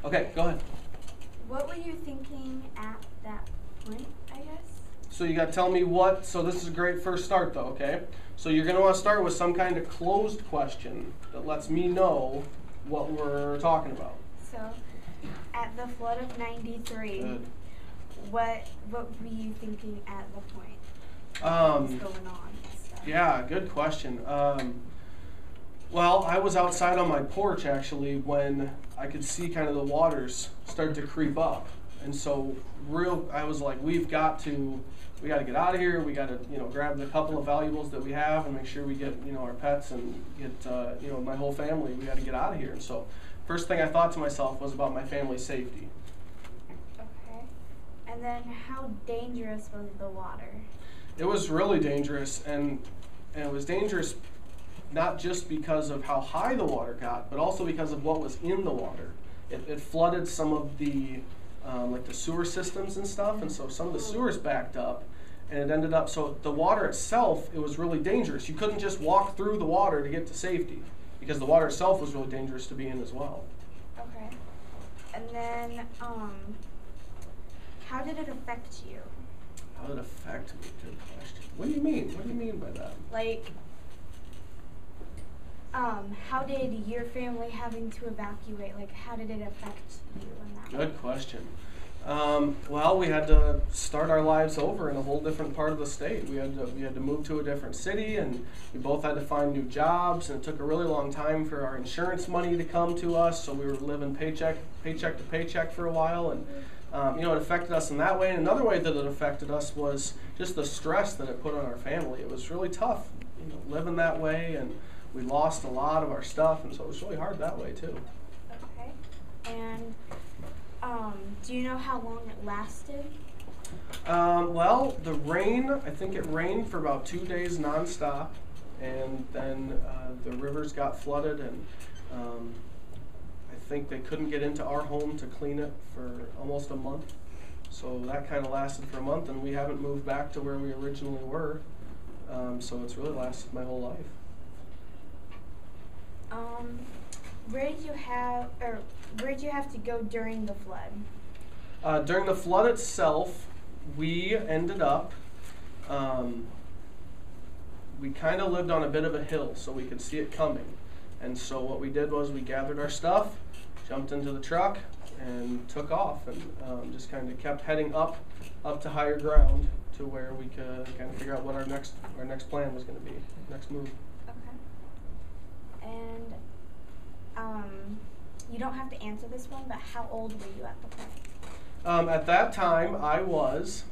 Okay, go ahead. What were you thinking at that point, I guess? So you got to tell me what, so this is a great first start though, okay? So you're going to want to start with some kind of closed question that lets me know what we're talking about. So, at the flood of 93, Good. what were you thinking at the point? What was going on and stuff? Yeah, good question. Well, I was outside on my porch actually when I could see kind of the waters start to creep up. And so I was like, we got to get out of here. We got to, grab the couple of valuables that we have and make sure we get, our pets and get, my whole family. We got to get out of here. And so first thing I thought to myself was about my family's safety. Okay. And then how dangerous was the water? It was really dangerous, and it was dangerous not just because of how high the water got, but also because of what was in the water. It flooded some of the like the sewer systems and stuff, and so some of the sewers backed up, and it ended up, so the water itself, it was really dangerous. You couldn't just walk through the water to get to safety, because the water itself was really dangerous to be in as well. Okay. And then, how did it affect you? How did it affect me? Good question. What do you mean? What do you mean by that? Like, how did your family having to evacuate, like, how did it affect you in that way? Good question. Well, we had to start our lives over in a whole different part of the state. We had to move to a different city, and we both had to find new jobs, and it took a really long time for our insurance money to come to us, so we were living paycheck to paycheck for a while, and it affected us in that way. And another way that it affected us was just the stress that it put on our family. It was really tough, living that way, and we lost a lot of our stuff, and so it was really hard that way too. Okay. And do you know how long it lasted? Well, the rain, I think it rained for about 2 days nonstop, and then the rivers got flooded, and I think they couldn't get into our home to clean it for almost a month. So that kind of lasted for a month, and we haven't moved back to where we originally were. So it's really lasted my whole life. Where did you have to go during the flood? During the flood itself, we ended up, we kind of lived on a bit of a hill, so we could see it coming. And so what we did was we gathered our stuff, jumped into the truck, and took off, and just kind of kept heading up to higher ground to where we could kind of figure out what our next plan was going to be, next move. Okay. And you don't have to answer this one, but how old were you at the point? At that time, I was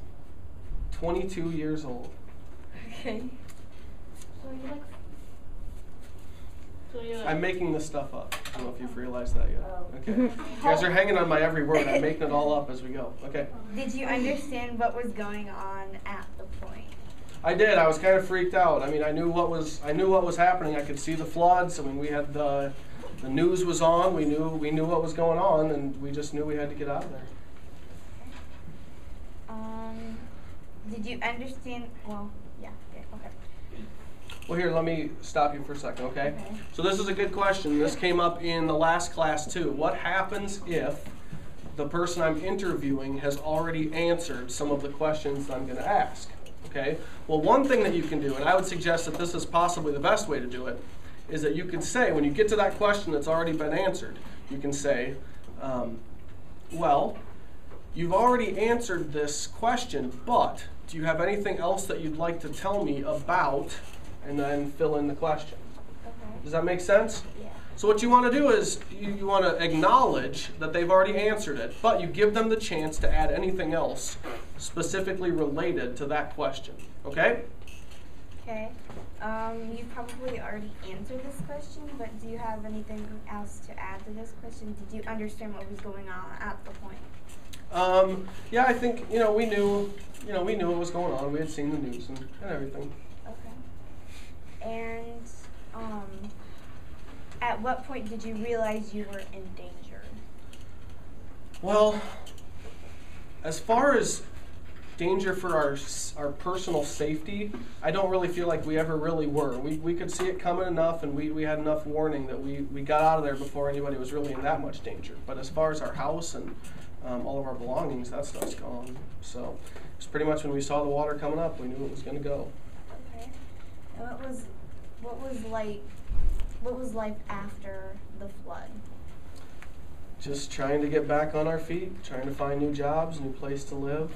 22 years old. Okay. So you're like I'm making this stuff up. I don't know if you've realized that yet. Oh. Okay. You guys are hanging on my every word. I'm making it all up as we go. Okay. Did you understand what was going on at the point? I did. I was kind of freaked out. I mean, I knew what was happening. I could see the floods. I mean, we had the news was on. We knew what was going on, and we just knew we had to get out of there. Did you understand? Well, yeah. Okay. Well, here, let me stop you for a second, okay? Okay. So this is a good question. This came up in the last class too. What happens if the person I'm interviewing has already answered some of the questions that I'm going to ask? Okay. Well, one thing that you can do, and I would suggest that this is possibly the best way to do it, is that you can say, when you get to that question that's already been answered, you can say, well, you've already answered this question, but do you have anything else that you'd like to tell me about, and then fill in the question. Okay. Does that make sense? Yeah. So what you want to do is you want to acknowledge that they've already answered it, but you give them the chance to add anything else specifically related to that question. Okay? Okay. You probably already answered this question, but do you have anything else to add to this question? Did you understand what was going on at the point? Yeah, I think we knew what was going on. We had seen the news and everything. Okay. And at what point did you realize you were in danger? Well, as far as danger for our personal safety, I don't really feel like we ever really were. We could see it coming enough, and we had enough warning that we got out of there before anybody was really in that much danger. But as far as our house and all of our belongings, that stuff's gone. So it's pretty much when we saw the water coming up, we knew it was going to go. Okay. And what was life after the flood? Just trying to get back on our feet, trying to find new jobs, new place to live,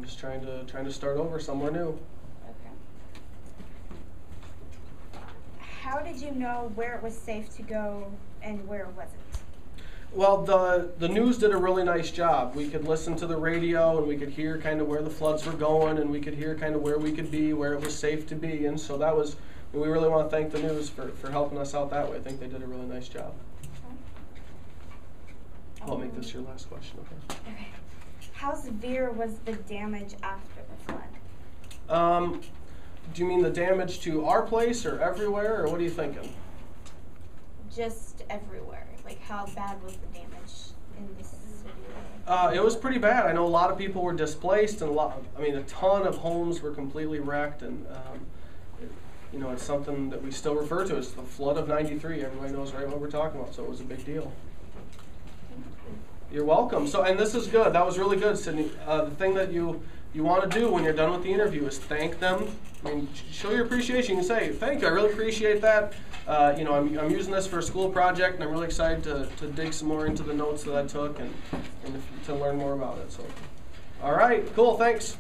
just trying to start over somewhere new. Okay. How did you know where it was safe to go and where it wasn't? Well, the news did a really nice job. We could listen to the radio and we could hear kind of where the floods were going, and we could hear kind of where we could be, where it was safe to be. And so that was, we really want to thank the news for helping us out that way. I think they did a really nice job. I'll make this your last question, okay? Okay. How severe was the damage after the flood? Do you mean the damage to our place or everywhere, or what are you thinking? Just everywhere. Like, how bad was the damage in this city? It was pretty bad. I know a lot of people were displaced, and a ton of homes were completely wrecked, and you know, it's something that we still refer to as the flood of '93. Everybody knows right what we're talking about, so it was a big deal. You're welcome. So, and this is good. That was really good, Sydney. The thing that you want to do when you're done with the interview is thank them. I mean, show your appreciation. You can say, thank you, I really appreciate that. You know, I'm using this for a school project, and I'm really excited to dig some more into the notes that I took and to learn more about it. So, all right, cool, thanks.